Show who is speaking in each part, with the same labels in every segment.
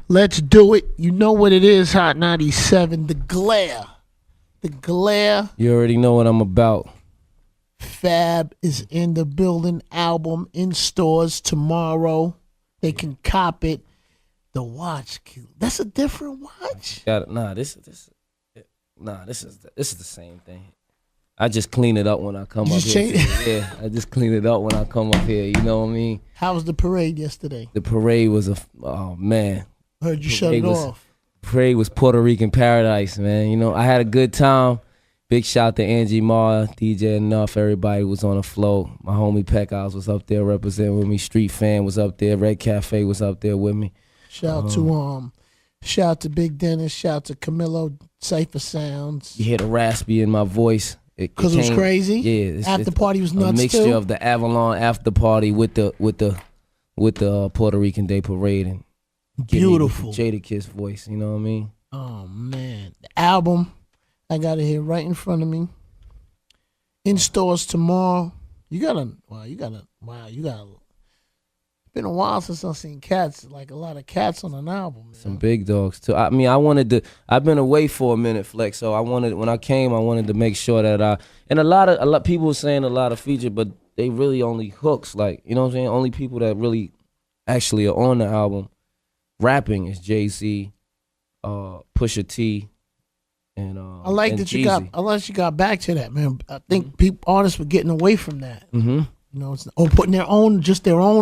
Speaker 1: Let's do it. You know what it is, Hot 97. The glare. The glare.
Speaker 2: You already know what I'm about.
Speaker 1: Fab is in the building. Album in stores tomorrow. They can cop it. The watch, that's a different watch.
Speaker 2: This is the same thing. I just clean it up when I come up here. Yeah, I just clean it up when I come up here. You know what I mean?
Speaker 1: How was the parade yesterday?
Speaker 2: The parade was man.
Speaker 1: Heard you shut it off.
Speaker 2: Parade was Puerto Rican paradise, man. You know, I had a good time. Big shout to Angie Marr, DJ Enough. Everybody was on the flow. My homie Peck House was up there representing with me. Street Fan was up there. Red Cafe was up there with me.
Speaker 1: Shout to Big Dennis. Shout to Camilo. Cypher Sounds.
Speaker 2: You hear the raspy in my voice.
Speaker 1: Because it was crazy.
Speaker 2: Yeah,
Speaker 1: after party was nuts too.
Speaker 2: A mixture of the Avalon after party with the Puerto Rican Day Parade and
Speaker 1: beautiful
Speaker 2: Jadakiss voice. You know what I mean?
Speaker 1: Oh man, the album I got it here right in front of me. In stores tomorrow. You gotta. Been a while since I've seen cats, like a lot of cats on an album. Man.
Speaker 2: Some big dogs too. I mean, I've been away for a minute, Flex. So when I came, I wanted to make sure that and a lot people were saying a lot of feature, but they really only hooks. Like, you know what I'm saying? Only people that really actually are on the album rapping is Jay-Z, Pusha T, and
Speaker 1: I like
Speaker 2: and
Speaker 1: that
Speaker 2: Jeezy.
Speaker 1: you got back to that, man. I think artists were getting away from that.
Speaker 2: Mm-hmm.
Speaker 1: You know, putting their own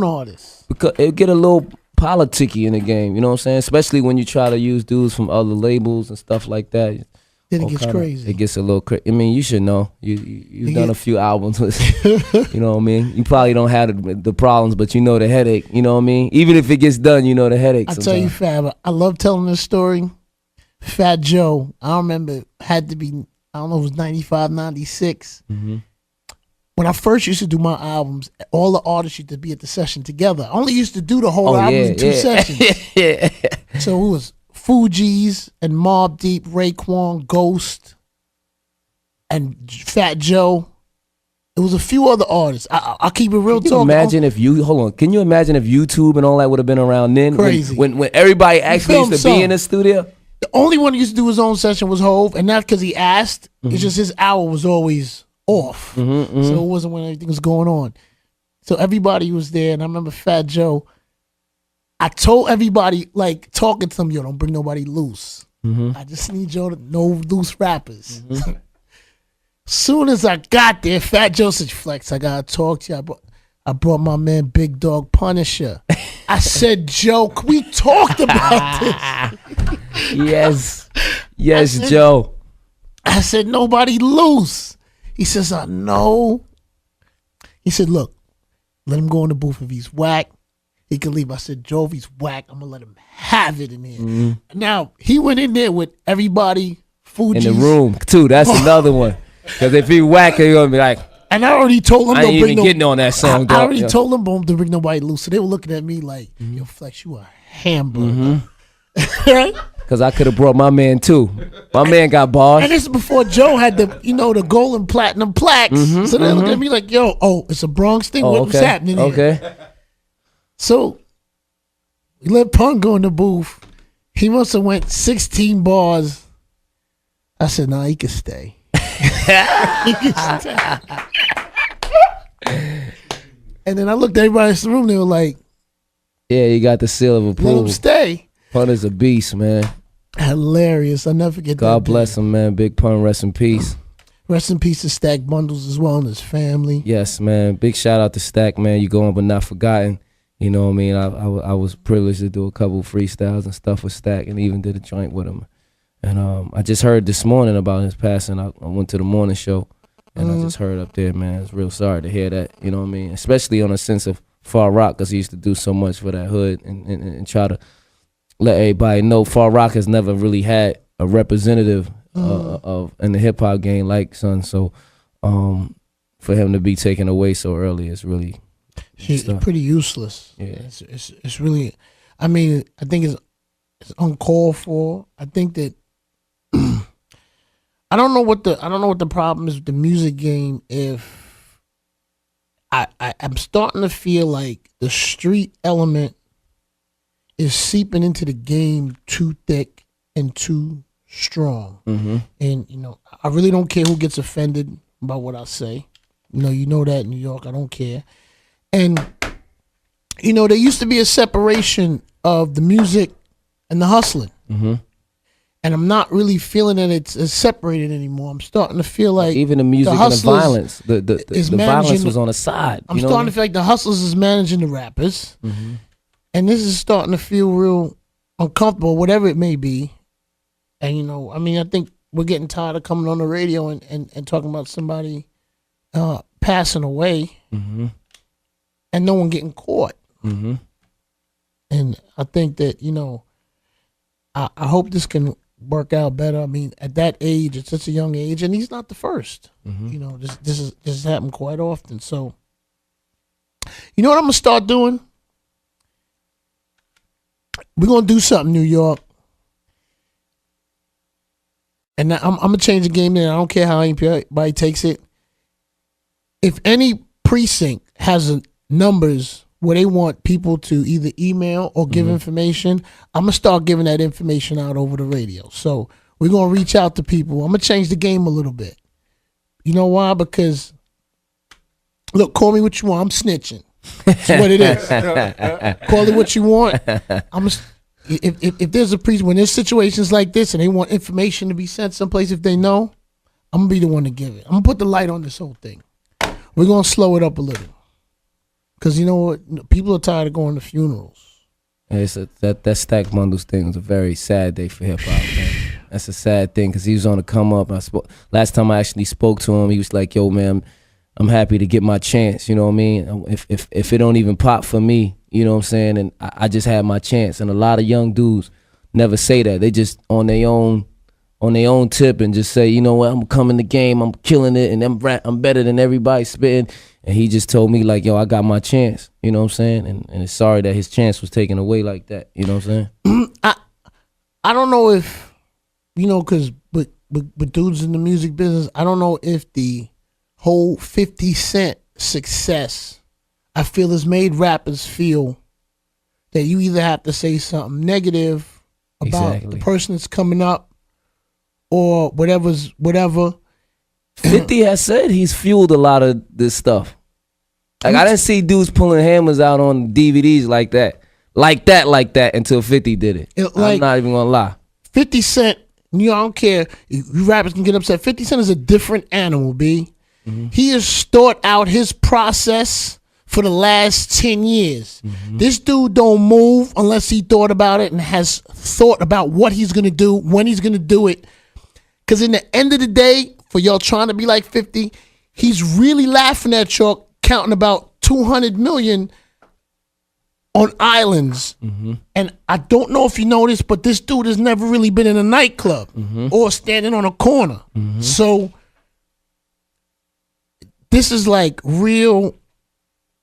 Speaker 1: artists.
Speaker 2: Because it get a little politicky in the game, you know what I'm saying? Especially when you try to use dudes from other labels and stuff like that.
Speaker 1: Then it gets crazy.
Speaker 2: It gets a little crazy. I mean, you should know. You've done a few albums with, you know what I mean? You probably don't have the problems, but you know the headache, you know what I mean? Even if it gets done, you know the headache
Speaker 1: I tell you, Fab, I love telling this story. Fat Joe, I remember, had to be, I don't know, it was 95, 96.
Speaker 2: Mm-hmm.
Speaker 1: When I first used to do my albums, all the artists used to be at the session together. I only used to do the whole album in two sessions.
Speaker 2: Yeah.
Speaker 1: So it was Fugees and Mobb Deep, Raekwon, Ghost, and Fat Joe. It was a few other artists. I'll keep it real talk.
Speaker 2: Can you imagine if YouTube and all that would have been around then?
Speaker 1: Crazy.
Speaker 2: When everybody actually used to be in the studio?
Speaker 1: The only one who used to do his own session was Hove, and not because he asked. It's just his hour was always off. So it wasn't when everything was going on. So everybody was there, and I remember Fat Joe. I told everybody, like, talking to them, yo, don't bring nobody loose. I just need y'all to no loose rappers. Soon as I got there, Fat Joe said, Flex, I gotta talk to you. I brought my man Big Dog Punisher. I said, Joe, we talked about
Speaker 2: this. Yes, Joe.
Speaker 1: I said, nobody loose. He says, I know. He said, look, let him go in the booth. If he's whack, he can leave. I said, Joe, if he's whack, I'm going to let him have it in here. Now, he went in there with everybody, Fugees.
Speaker 2: In the room, too. That's another one. Because if he whack, he's going to be like,
Speaker 1: and I already told him,
Speaker 2: I ain't even getting on that song.
Speaker 1: I already told them to bring nobody loose. So they were looking at me like, yo, Flex, you a hamburger.
Speaker 2: Because I could have brought my man too. My man got bars.
Speaker 1: And this is before Joe had the gold and platinum plaques. So they looked at me like, yo, it's a Bronx thing. What's happening here?
Speaker 2: Okay.
Speaker 1: So we let Pun go in the booth. He must have went 16 bars. I said, nah, he can stay. And then I looked at everybody in the room. They were like,
Speaker 2: yeah, you got the seal of approval.
Speaker 1: Let him stay.
Speaker 2: Pun is a beast, man.
Speaker 1: Hilarious. I'll never forget that.
Speaker 2: God bless him, man. Big Pun, rest in peace.
Speaker 1: Rest in peace to Stack Bundles as well and his family.
Speaker 2: Yes, man. Big shout out to Stack, man. You going but not forgotten. You know what I mean? I was privileged to do a couple freestyles and stuff with Stack and even did a joint with him. And I just heard this morning about his passing. I went to the morning show and I just heard up there, man. It's real sorry to hear that. You know what I mean? Especially on a sense of Far Rock, because he used to do so much for that hood and try to let everybody know Far Rock has never really had a representative of in the hip hop game like Son. So for him to be taken away so early is really
Speaker 1: pretty useless.
Speaker 2: Yeah,
Speaker 1: it's really. I mean, I think it's uncalled for. I think that I don't know what the problem is with the music game. If I'm starting to feel like the street element is seeping into the game too thick and too strong. And, you know, I really don't care who gets offended by what I say. You know that in New York, I don't care. And, you know, there used to be a separation of the music and the hustling. And I'm not really feeling that it's separated anymore. I'm starting to feel like
Speaker 2: even the music and the violence, the violence was on the side.
Speaker 1: I'm starting to feel like the hustlers is managing the rappers, and this is starting to feel real uncomfortable, whatever it may be. And, you know, I mean, I think we're getting tired of coming on the radio and talking about somebody passing away, and no one getting caught. And I think that, you know, I hope this can work out better. I mean, at that age, it's such a young age, and he's not the first. You know, this has happened quite often. So, you know what I'm gonna start doing? We're gonna do something, New York, and I'm gonna change the game there. I don't care how anybody takes it. If any precinct has numbers where they want people to either email or give information, I'm going to start giving that information out over the radio. So we're going to reach out to people. I'm going to change the game a little bit. You know why? Because, look, call me what you want. I'm snitching. That's what it is. Call it what you want. If there's a priest, when there's situations like this and they want information to be sent someplace if they know, I'm going to be the one to give it. I'm going to put the light on this whole thing. We're going to slow it up a little. Because you know what? People are tired of going to funerals.
Speaker 2: That Stack Bundles thing was a very sad day for hip hop, man. That's a sad thing because he was on the come up. Last time I actually spoke to him, he was like, "Yo, man, I'm happy to get my chance." You know what I mean? If it don't even pop for me, you know what I'm saying? And I just had my chance. And a lot of young dudes never say that. They just on their own tip and just say, you know what? I'm coming the game. I'm killing it, and I'm better than everybody spitting. And he just told me, like, yo, I got my chance. You know what I'm saying? And it's sorry that his chance was taken away like that. You know what I'm saying?
Speaker 1: I don't know if, you know, because but dudes in the music business, I don't know if the whole 50 Cent success, I feel, has made rappers feel that you either have to say something negative about the person that's coming up or whatever.
Speaker 2: 50 has said he's fueled a lot of this stuff. Like, I didn't see dudes pulling hammers out on DVDs like that until 50 did it. I'm not even gonna lie.
Speaker 1: 50 Cent, you know, I don't care. You rappers can get upset. 50 Cent is a different animal, B. He has thought out his process for the last 10 years. This dude don't move unless he thought about it and has thought about what he's gonna do, when he's gonna do it. Because in the end of the day, for y'all trying to be like 50, he's really laughing at y'all counting about 200 million on islands. And I don't know if you know this, but this dude has never really been in a nightclub or standing on a corner. So this is like real.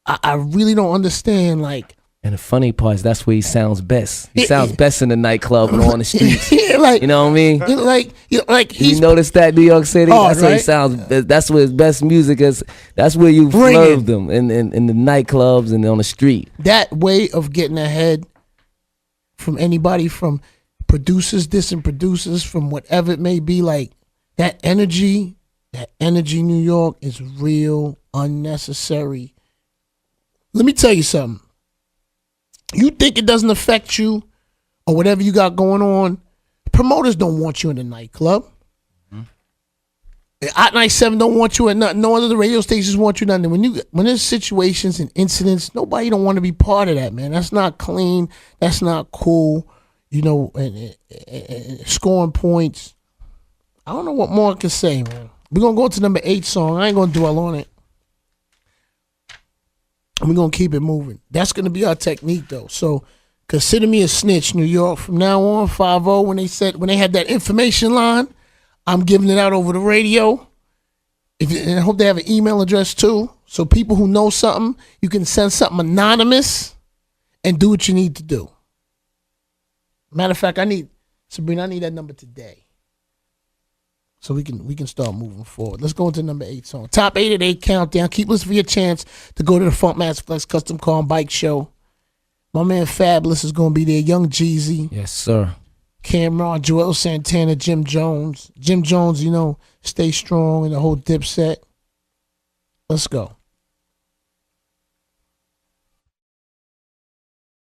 Speaker 1: I really don't understand, like.
Speaker 2: And the funny part is that's where he sounds best. He sounds best in the nightclub and on the streets.
Speaker 1: Like,
Speaker 2: you know what I mean?
Speaker 1: Like
Speaker 2: he's. You notice that New York City? That's where he sounds. That's where his best music is. That's where you love them in the nightclubs and on the street.
Speaker 1: That way of getting ahead from anybody, from producers, dissing producers, from whatever it may be, like that energy, New York is real unnecessary. Let me tell you something. You think it doesn't affect you or whatever you got going on, promoters don't want you in the nightclub. Hot 97 don't want you at nothing. No other radio stations want you nothing. When there's situations and incidents, nobody don't want to be part of that, man. That's not clean. That's not cool. You know, and scoring points. I don't know what more I can say, man. We're going to go to number 8 song. I ain't going to dwell on it. We're going to keep it moving. That's going to be our technique, though. So consider me a snitch, New York. From now on, 5-0, when they had that information line, I'm giving it out over the radio. And I hope they have an email address, too. So people who know something, you can send something anonymous and do what you need to do. Matter of fact, Sabrina, I need that number today. So we can start moving forward. Let's go into number 8 song. Top 8 at 8 countdown. Keep listening for your chance to go to the Funk Master Flex Custom Car and Bike Show. My man Fabolous is gonna be there. Young Jeezy,
Speaker 2: Yes, sir.
Speaker 1: Cameron, Joel Santana, Jim Jones. Jim Jones, you know, stay strong and the whole Dipset. Let's go.